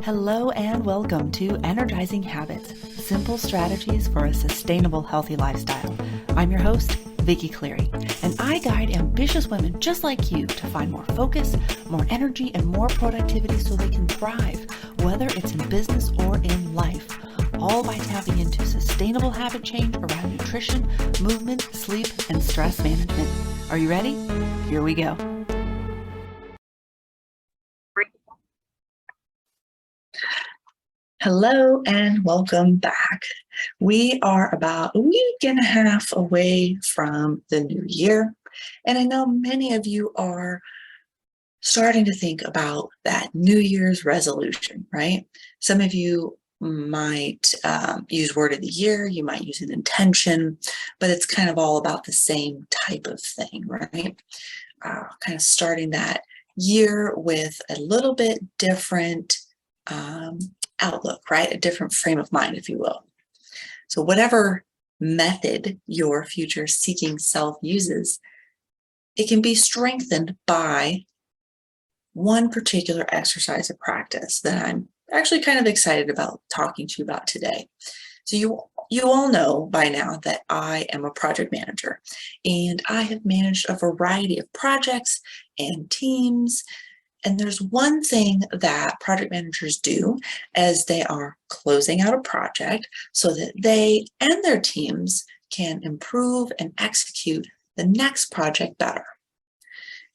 Hello and welcome to Energizing Habits, simple strategies for a sustainable, healthy lifestyle. I'm your host, Vicki Cleary, and I guide ambitious women just like you to find more focus, more energy, and more productivity so they can thrive, whether it's in business or in life, all by tapping into sustainable habit change around nutrition, movement, sleep, and stress management. Are you ready? Here we go. Hello and welcome back. We are about a week and a half away from the new year, and I know many of you are starting to think about that New Year's resolution, right? Some of you might use word of the year, you might use an intention, but it's kind of all about the same type of thing, right? Kind of starting that year with a little bit different outlook, right? A different frame of mind, if you will. So whatever method your future seeking self uses, it can be strengthened by one particular exercise or practice that I'm actually kind of excited about talking to you about today. So you all know by now that I am a project manager, and I have managed a variety of projects and teams. And there's one thing that project managers do as they are closing out a project so that they and their teams can improve and execute the next project better.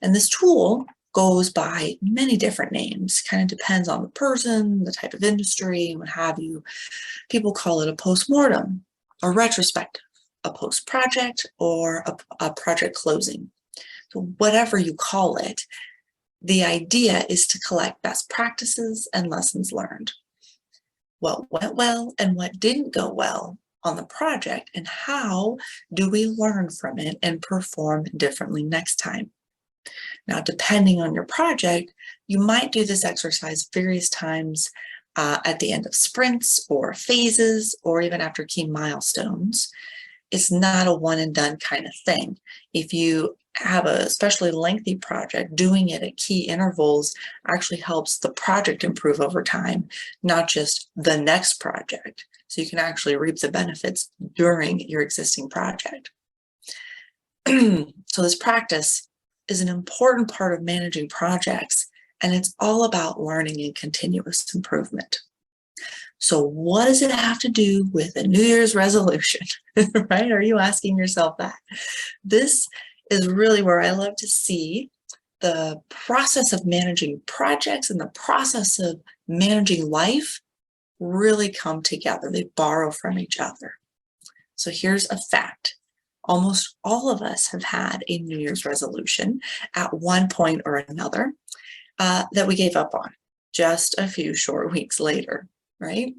And this tool goes by many different names, kind of depends on the person, the type of industry, what have you. People call it a post mortem, a retrospective, a post project, or a project closing. So whatever you call it, the idea is to collect best practices and lessons learned. What went well and what didn't go well on the project, and how do we learn from it and perform differently next time? Now, depending on your project, you might do this exercise various times at the end of sprints or phases, or even after key milestones. It's not a one and done kind of thing. If you have a especially lengthy project, doing it at key intervals actually helps the project improve over time, not just the next project. So you can actually reap the benefits during your existing project. So this practice is an important part of managing projects, and it's all about learning and continuous improvement. So what does it have to do with a New Year's resolution, right? Are you asking yourself that? This is really where I love to see the process of managing projects and the process of managing life really come together. They borrow from each other. So here's a fact. Almost all of us have had a New Year's resolution at one point or another that we gave up on just a few short weeks later, right?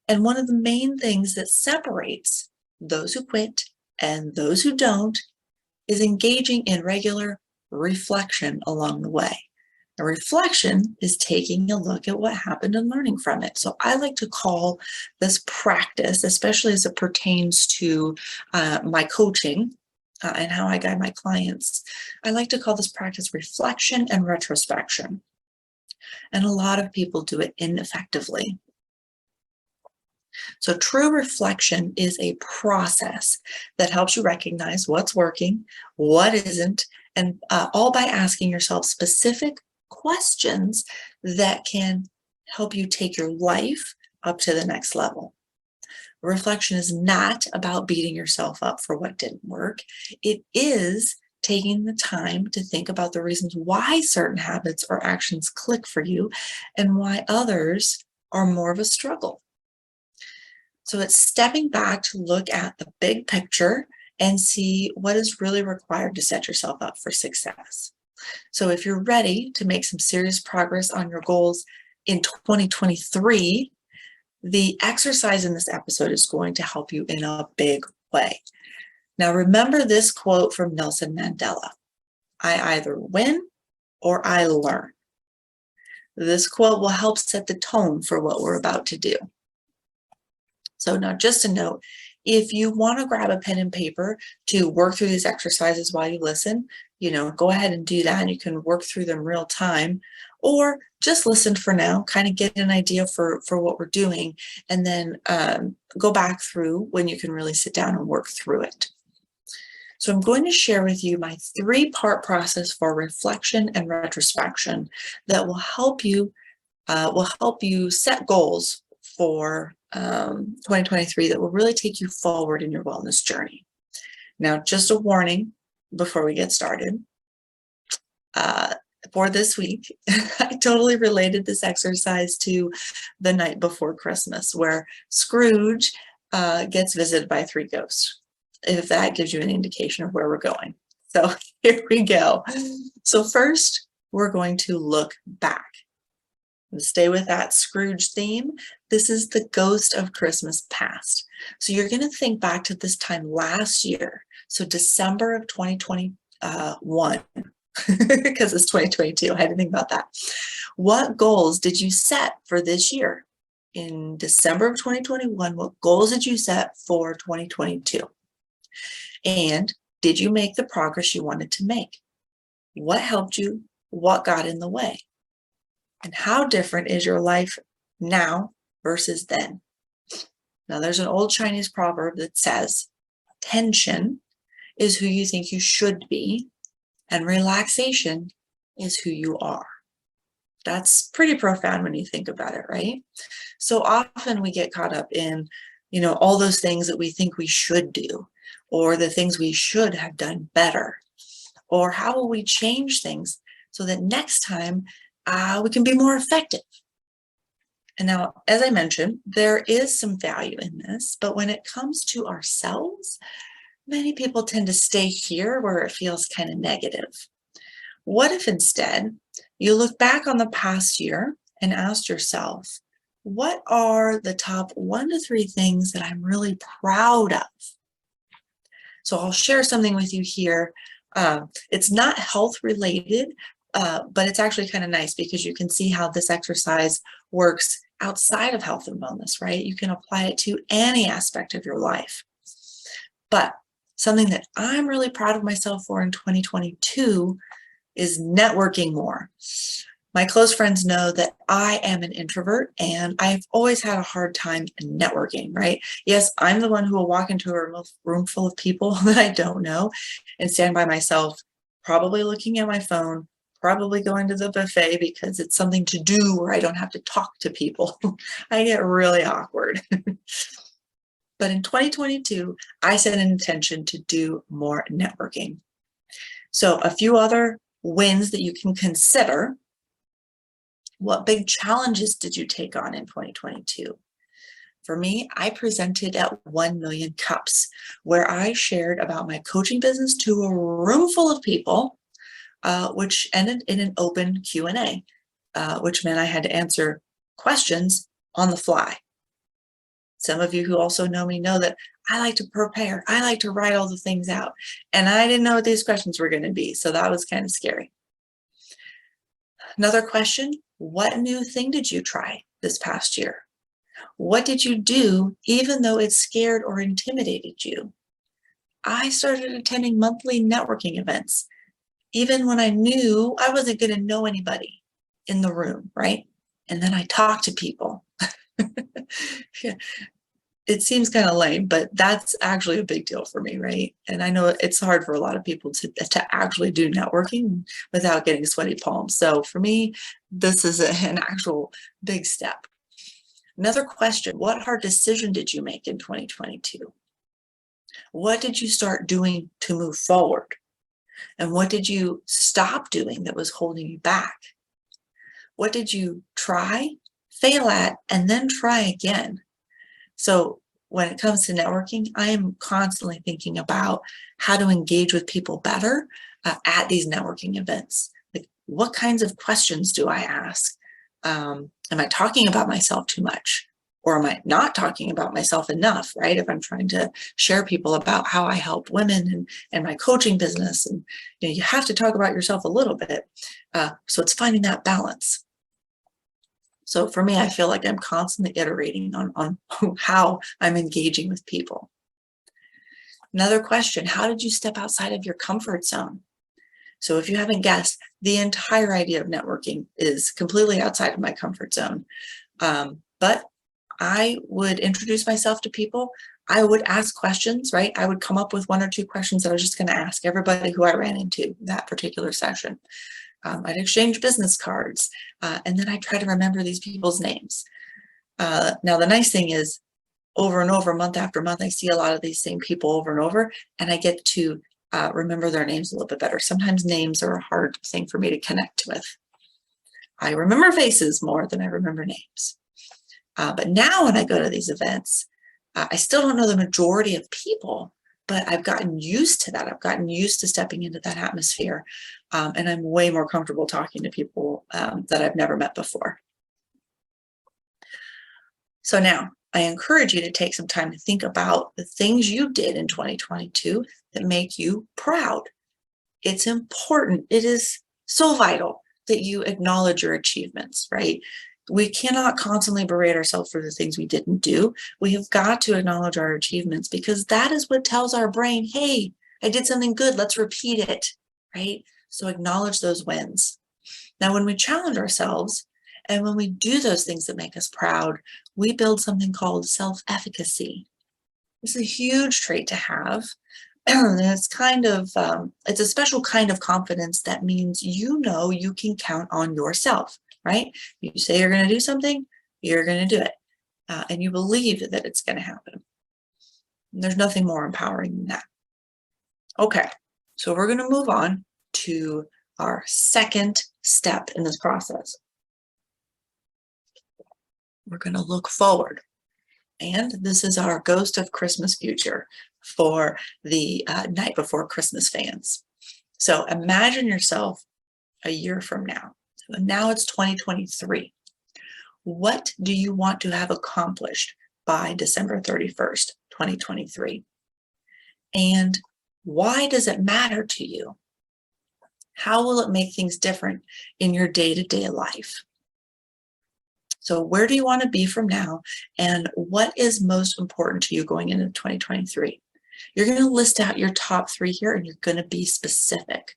And one of the main things that separates those who quit and those who don't is engaging in regular reflection along the way. A reflection is taking a look at what happened and learning from it. So I like to call this practice, especially as it pertains to my coaching and how I guide my clients, I like to call this practice reflection and retrospection. And a lot of people do it ineffectively. So true reflection is a process that helps you recognize what's working, what isn't, and all by asking yourself specific questions that can help you take your life up to the next level. Reflection is not about beating yourself up for what didn't work. It is taking the time to think about the reasons why certain habits or actions click for you and why others are more of a struggle. So it's stepping back to look at the big picture and see what is really required to set yourself up for success. So if you're ready to make some serious progress on your goals in 2023, the exercise in this episode is going to help you in a big way. Now, remember this quote from Nelson Mandela: I either win or I learn. This quote will help set the tone for what we're about to do. So now just a note, if you want to grab a pen and paper to work through these exercises while you listen, go ahead and do that, and you can work through them real time. Or just listen for now, kind of get an idea for what we're doing, and then go back through when you can really sit down and work through it. So I'm going to share with you my 3-part process for reflection and retrospection that will help you set goals for 2023 that will really take you forward in your wellness journey. Now, just a warning before we get started. For this week, I totally related this exercise to the night before Christmas, where Scrooge gets visited by 3 ghosts, if that gives you an indication of where we're going. So here we go. So first, we're going to look back. And stay with that Scrooge theme. This is the ghost of Christmas past. So you're going to think back to this time last year. So December of 2021. Because it's 2022. I had to think about that. What goals did you set for this year? In December of 2021, what goals did you set for 2022? And did you make the progress you wanted to make? What helped you? What got in the way? And how different is your life now versus then? Now, there's an old Chinese proverb that says, tension is who you think you should be, and relaxation is who you are. That's pretty profound when you think about it, right? So often we get caught up in, all those things that we think we should do, or the things we should have done better, or how will we change things so that next time we can be more effective. And now, as I mentioned, there is some value in this, but when it comes to ourselves, many people tend to stay here where it feels kind of negative. What if instead you look back on the past year and ask yourself, what are the top 1 to 3 things that I'm really proud of? So I'll share something with you here. It's not health related, but it's actually kind of nice because you can see how this exercise works outside of health and wellness, right? You can apply it to any aspect of your life. But something that I'm really proud of myself for in 2022 is networking more. My close friends know that I am an introvert and I've always had a hard time networking, right? Yes, I'm the one who will walk into a room full of people that I don't know and stand by myself, probably looking at my phone, probably going to the buffet because it's something to do where I don't have to talk to people. I get really awkward. But in 2022, I set an intention to do more networking. So a few other wins that you can consider. What big challenges did you take on in 2022? For me, I presented at 1 Million Cups, where I shared about my coaching business to a room full of people, which ended in an open Q&A, which meant I had to answer questions on the fly. Some of you who also know me know that I like to prepare. I like to write all the things out. And I didn't know what these questions were going to be. So that was kind of scary. Another question, what new thing did you try this past year? What did you do even though it scared or intimidated you? I started attending monthly networking events, even when I knew I wasn't going to know anybody in the room, right? And then I talked to people. Yeah. It seems kind of lame, but that's actually a big deal for me, right? And I know it's hard for a lot of people to actually do networking without getting sweaty palms. So for me, this is an actual big step. Another question, what hard decision did you make in 2022? What did you start doing to move forward? And what did you stop doing that was holding you back? What did you try, fail at, and then try again? So when it comes to networking, I am constantly thinking about how to engage with people better at these networking events. Like, what kinds of questions do I ask? Am I talking about myself too much? Or am I not talking about myself enough, right? If I'm trying to share people about how I help women and my coaching business, and you have to talk about yourself a little bit. So it's finding that balance. So for me, I feel like I'm constantly iterating on how I'm engaging with people. Another question, how did you step outside of your comfort zone? So if you haven't guessed, the entire idea of networking is completely outside of my comfort zone. But I would introduce myself to people. I would ask questions, right? I would come up with 1 or 2 questions that I was just going to ask everybody who I ran into that particular session. I'd exchange business cards, and then I'd try to remember these people's names. Now, the nice thing is, over and over, month after month, I see a lot of these same people over and over, and I get to remember their names a little bit better. Sometimes names are a hard thing for me to connect with. I remember faces more than I remember names. But now when I go to these events, I still don't know the majority of people, but I've gotten used to that. I've gotten used to stepping into that atmosphere, and I'm way more comfortable talking to people that I've never met before. So now I encourage you to take some time to think about the things you did in 2022 that make you proud. It's important. It is so vital that you acknowledge your achievements, right? We cannot constantly berate ourselves for the things we didn't do. We have got to acknowledge our achievements, because that is what tells our brain, hey, I did something good, let's repeat it, right? So acknowledge those wins. Now, when we challenge ourselves and when we do those things that make us proud, we build something called self-efficacy. It's a huge trait to have. And it's it's a special kind of confidence that means you know you can count on yourself, right? You say you're going to do something, you're going to do it. And you believe that it's going to happen. And there's nothing more empowering than that. Okay, so we're going to move on to our second step in this process. We're going to look forward. And this is our Ghost of Christmas Future for the night before Christmas fans. So imagine yourself a year from now. So now it's 2023. What do you want to have accomplished by December 31st, 2023? And why does it matter to you? How will it make things different in your day-to-day life? So where do you want to be from now? And what is most important to you going into 2023? You're going to list out your top 3 here, and you're going to be specific.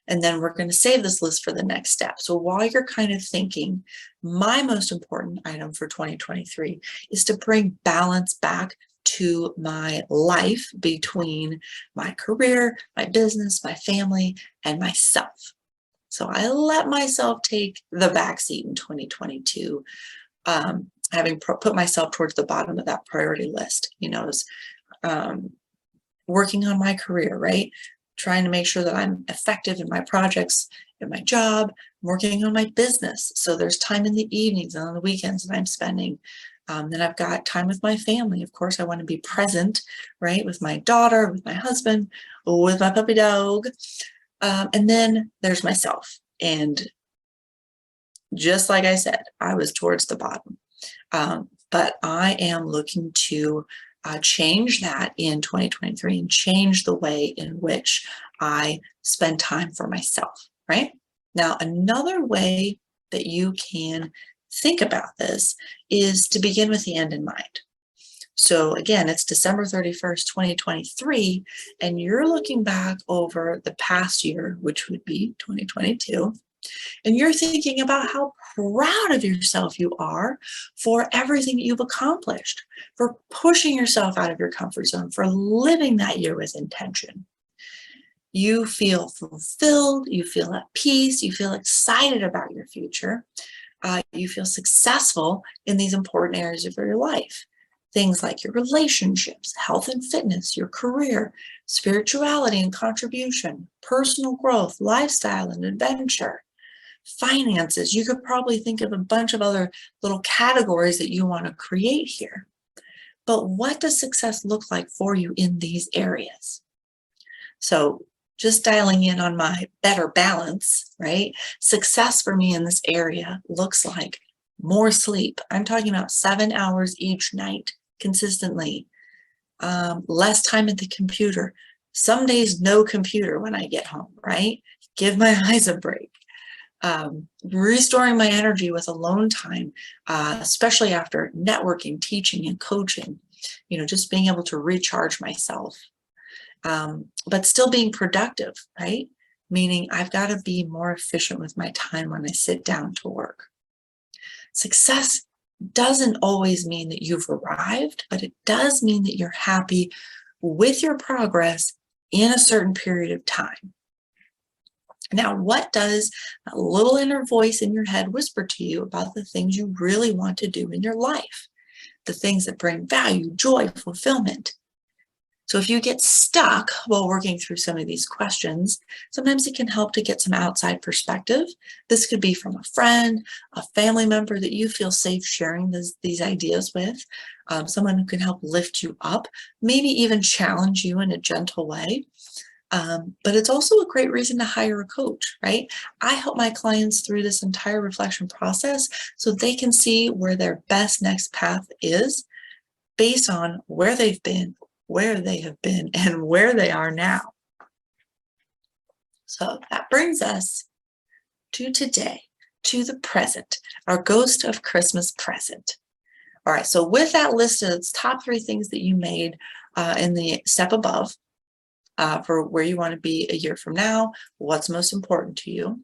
And then we're going to save this list for the next step. So while you're kind of thinking, my most important item for 2023 is to bring balance back to my life between my career, my business, my family, and myself. So I let myself take the backseat in 2022, having put myself towards the bottom of that priority list. Working on my career, right? Trying to make sure that I'm effective in my projects, in my job, working on my business. So there's time in the evenings and on the weekends that I'm spending. Then I've got time with my family. Of course, I want to be present, right? With my daughter, with my husband, with my puppy dog. And then there's myself. And just like I said, I was towards the bottom. But I am looking to change that in 2023 and change the way in which I spend time for myself, right? Now, another way that you can think about this is to begin with the end in mind. So again, it's December 31st, 2023, and you're looking back over the past year, which would be 2022, and you're thinking about how proud of yourself you are for everything that you've accomplished, for pushing yourself out of your comfort zone, for living that year with intention. You feel fulfilled, you feel at peace, you feel excited about your future, you feel successful in these important areas of your life. Things like your relationships, health and fitness, your career, spirituality and contribution, personal growth, lifestyle and adventure, finances. You could probably think of a bunch of other little categories that you want to create here. But what does success look like for you in these areas? So just dialing in on my better balance, right? Success for me in this area looks like more sleep. I'm talking about 7 hours each night consistently. Less time at the computer. Some days no computer when I get home, right? Give my eyes a break. Restoring my energy with alone time, especially after networking, teaching, and coaching, just being able to recharge myself. But still being productive, right? meaning I've got to be more efficient with my time when I sit down to work. Success doesn't always mean that you've arrived, but it does mean that you're happy with your progress in a certain period of time. Now, what does a little inner voice in your head whisper to you about the things you really want to do in your life? The things that bring value, joy, fulfillment. So if you get stuck while working through some of these questions, sometimes it can help to get some outside perspective. This could be from a friend, a family member that you feel safe sharing these ideas with, someone who can help lift you up, maybe even challenge you in a gentle way. But it's also a great reason to hire a coach, right? I help my clients through this entire reflection process so they can see where their best next path is based on where they've been, where they have been, and where they are now. So that brings us to today, to the present, our ghost of Christmas present. All right, so with that list of top 3 things that you made in the step above for where you want to be a year from now, what's most important to you,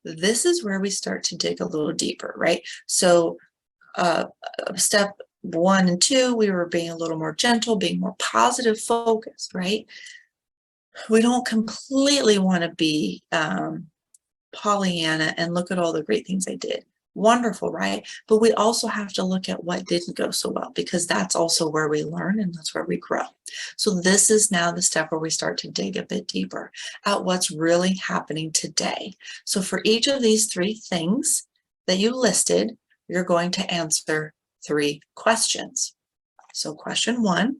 this is where we start to dig a little deeper, right? So step 1 and 2, we were being a little more gentle, being more positive focused, right? We don't completely want to be Pollyanna and look at all the great things I did. Wonderful, right? But we also have to look at what didn't go so well, because that's also where we learn and that's where we grow. So this is now the step where we start to dig a bit deeper at what's really happening today. So for each of these 3 things that you listed, you're going to answer 3 questions. So question 1,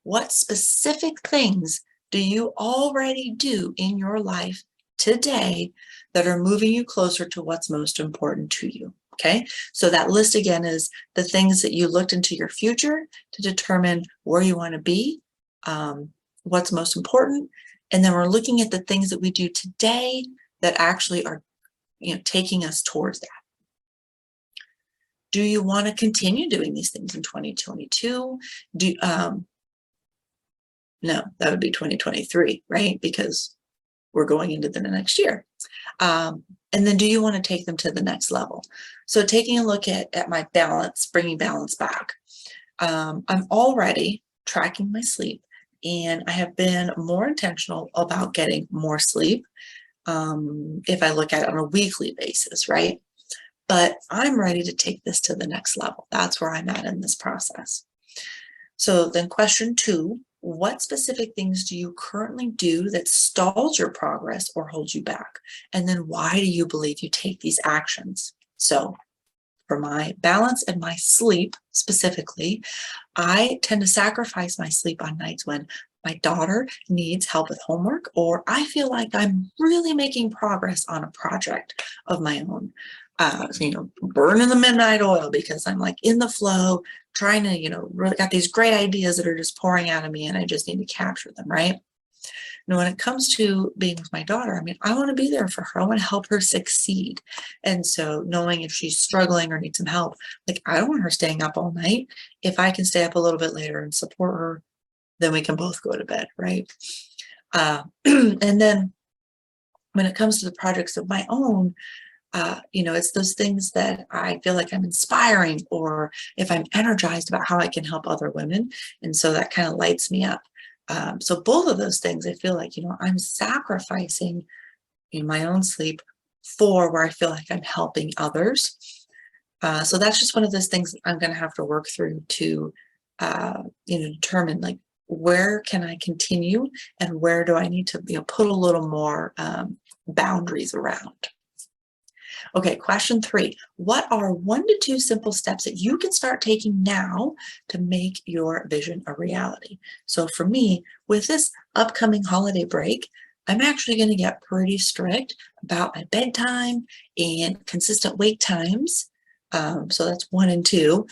what specific things do you already do in your life today that are moving you closer to what's most important to you? Okay, so that list again is the things that you looked into your future to determine where you want to be, what's most important, and then we're looking at the things that we do today that actually are, taking us towards that. Do you want to continue doing these things in 2022? No, that would be 2023, right? Because we're going into the next year. And then do you want to take them to the next level? So taking a look at my balance, bringing balance back. I'm already tracking my sleep, and I have been more intentional about getting more sleep if I look at it on a weekly basis, right? But I'm ready to take this to the next level. That's where I'm at in this process. So then question 2, what specific things do you currently do that stalls your progress or holds you back? And then why do you believe you take these actions? So for my balance and my sleep specifically, I tend to sacrifice my sleep on nights when my daughter needs help with homework, or I feel like I'm really making progress on a project of my own. Burning the midnight oil because I'm like in the flow, trying to, really got these great ideas that are just pouring out of me and I just need to capture them, right? Now, when it comes to being with my daughter, I want to be there for her. I want to help her succeed. And so knowing if she's struggling or needs some help, I don't want her staying up all night. If I can stay up a little bit later and support her, then we can both go to bed, right? And then when it comes to the projects of my own, it's those things that I feel like I'm inspiring, or if I'm energized about how I can help other women. And so that kind of lights me up. So both of those things, I feel like, I'm sacrificing my own sleep for where I feel like I'm helping others. So that's just one of those things that I'm going to have to work through to, determine where can I continue and where do I need to, put a little more boundaries around. Okay, question 3. What are 1 to 2 simple steps that you can start taking now to make your vision a reality? So for me, with this upcoming holiday break, I'm actually going to get pretty strict about my bedtime and consistent wake times. So that's 1 and 2,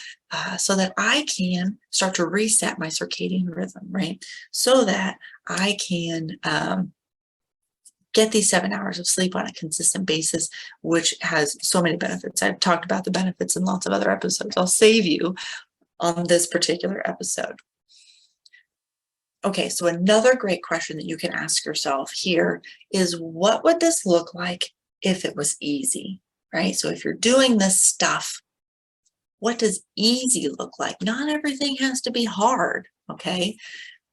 so that I can start to reset my circadian rhythm, right? So that I can get these 7 hours of sleep on a consistent basis, which has so many benefits. I've talked about the benefits in lots of other episodes. I'll save you on this particular episode. Okay, so another great question that you can ask yourself here is, what would this look like if it was easy, right? So if you're doing this stuff, what does easy look like? Not everything has to be hard, okay?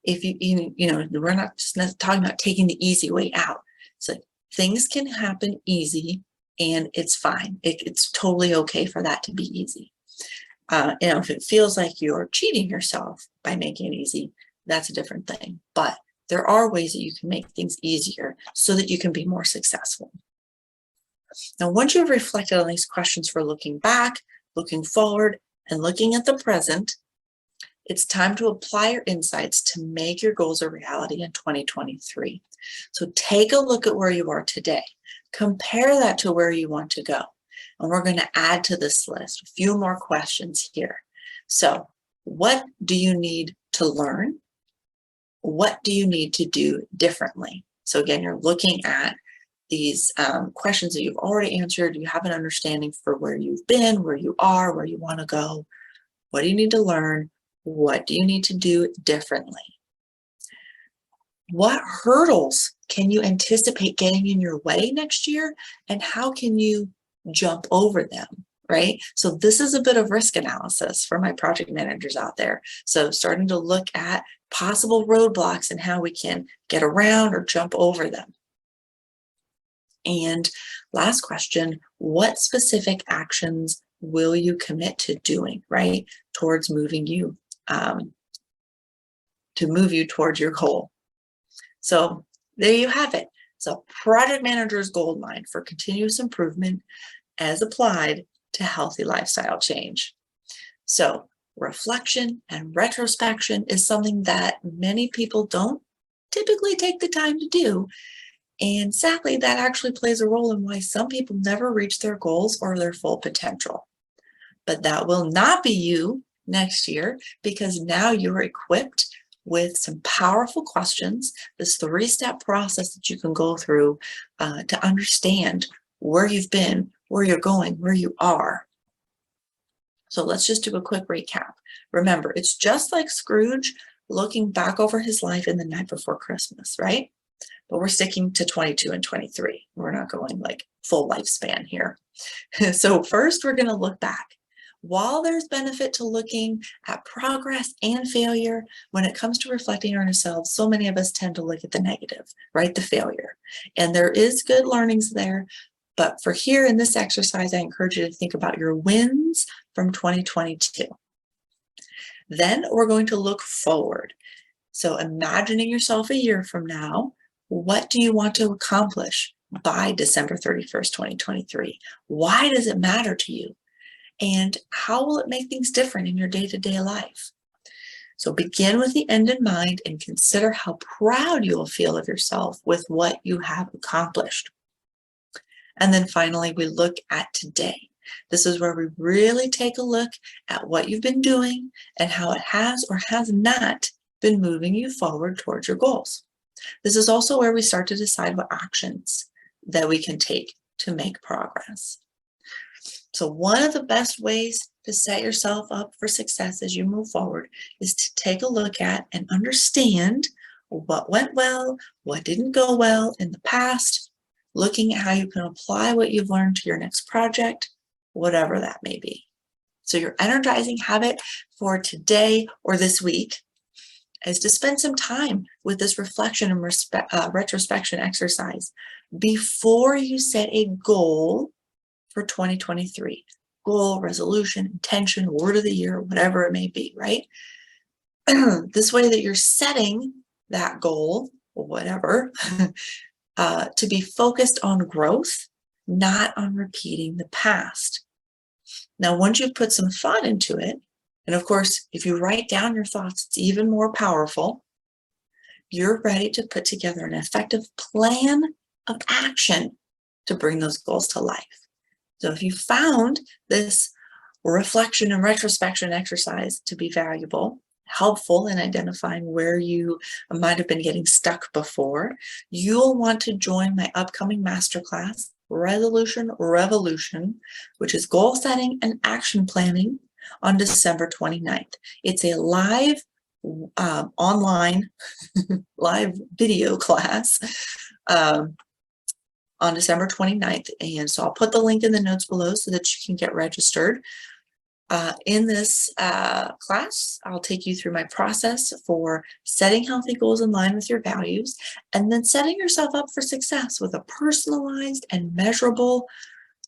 If we're not just talking about taking the easy way out. So things can happen easy and it's fine. It's totally okay for that to be easy. If it feels like you're cheating yourself by making it easy, that's a different thing. But there are ways that you can make things easier so that you can be more successful. Now, once you've reflected on these questions for looking back, looking forward, and looking at the present, it's time to apply your insights to make your goals a reality in 2023. So take a look at where you are today. Compare that to where you want to go. And we're going to add to this list a few more questions here. So what do you need to learn? What do you need to do differently? So again, you're looking at these questions that you've already answered. You have an understanding for where you've been, where you are, where you want to go. What do you need to learn? What do you need to do differently? What hurdles can you anticipate getting in your way next year, and how can you jump over them, right? So this is a bit of risk analysis for my project managers out there. So starting to look at possible roadblocks and how we can get around or jump over them. And last question, what specific actions will you commit to doing, right, towards moving you, to move you towards your goal? So there you have it. So project manager's gold mine for continuous improvement as applied to healthy lifestyle change. So reflection and retrospection is something that many people don't typically take the time to do. And sadly, that actually plays a role in why some people never reach their goals or their full potential. But that will not be you next year, because now you're equipped with some powerful questions, this 3-step process that you can go through to understand where you've been, where you're going, where you are. So let's just do a quick recap. Remember, it's just like Scrooge looking back over his life in The Night Before Christmas, right? But we're sticking to 22 and 23. We're not going like full lifespan here. So first, we're going to look back. While there's benefit to looking at progress and failure, when it comes to reflecting on ourselves, so many of us tend to look at the negative, right? The failure. And there is good learnings there. But for here in this exercise, I encourage you to think about your wins from 2022. Then we're going to look forward. So imagining yourself a year from now, what do you want to accomplish by December 31st, 2023? Why does it matter to you? And how will it make things different in your day-to-day life? So begin with the end in mind and consider how proud you'll feel of yourself with what you have accomplished. And then finally, we look at today. This is where we really take a look at what you've been doing and how it has or has not been moving you forward towards your goals. This is also where we start to decide what actions that we can take to make progress. So one of the best ways to set yourself up for success as you move forward is to take a look at and understand what went well, what didn't go well in the past, looking at how you can apply what you've learned to your next project, whatever that may be. So your energizing habit for today or this week is to spend some time with this reflection and retrospection exercise before you set a goal for 2023. Goal, resolution, intention, word of the year, whatever it may be, right? This way that you're setting that goal, or whatever, to be focused on growth, not on repeating the past. Now, once you've put some thought into it, and of course, if you write down your thoughts, it's even more powerful, you're ready to put together an effective plan of action to bring those goals to life. So if you found this reflection and retrospection exercise to be valuable, helpful in identifying where you might have been getting stuck before, you'll want to join my upcoming masterclass, Resolution Revolution, which is goal setting and action planning on December 29th. It's a live online live video class on December 29th. And so I'll put the link in the notes below so that you can get registered. In this class, I'll take you through my process for setting healthy goals in line with your values, and then setting yourself up for success with a personalized and measurable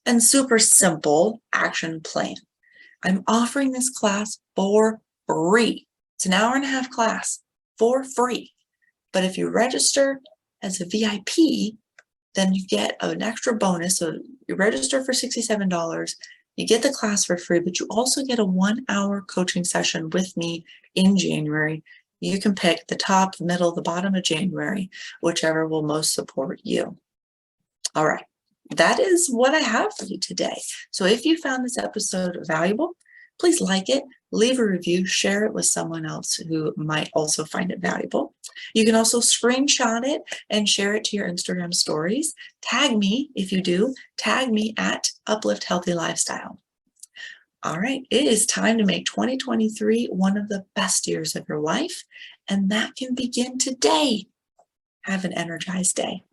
and super simple action plan. I'm offering this class for free. It's an hour-and-a-half class for free. But if you register as a VIP, then you get an extra bonus. So you register for $67. You get the class for free, but you also get a 1-hour coaching session with me in January. You can pick the top, the middle, the bottom of January, whichever will most support you. All right, that is what I have for you today. So if you found this episode valuable, please like it, leave a review, share it with someone else who might also find it valuable. You can also screenshot it and share it to your Instagram stories. Tag me if you do. Tag me at Uplift Healthy Lifestyle. All right, it is time to make 2023 one of the best years of your life, and that can begin today. Have an energized day.